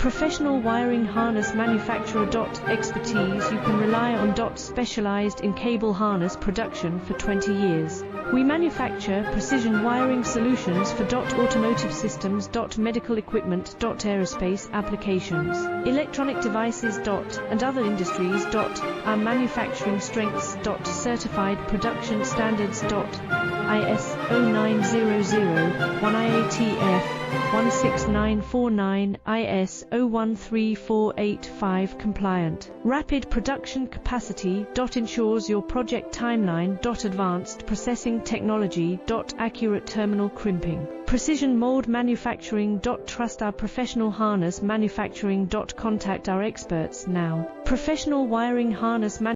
Professional wiring harness manufacturer. Expertise. You can rely on. Specialized in cable harness production for 20 years. We manufacture precision wiring solutions for. Automotive systems. Medical equipment. Aerospace applications. Electronic devices. And other industries. Our manufacturing strengths. Certified production standards. ISO 9001 IATF 16949 ISO 13485 compliant. Rapid production capacity. Ensures your project timeline. Advanced processing technology. Accurate terminal crimping. Precision mold manufacturing. Trust our professional harness manufacturing. Contact our experts now. Professional wiring harness manufacturing.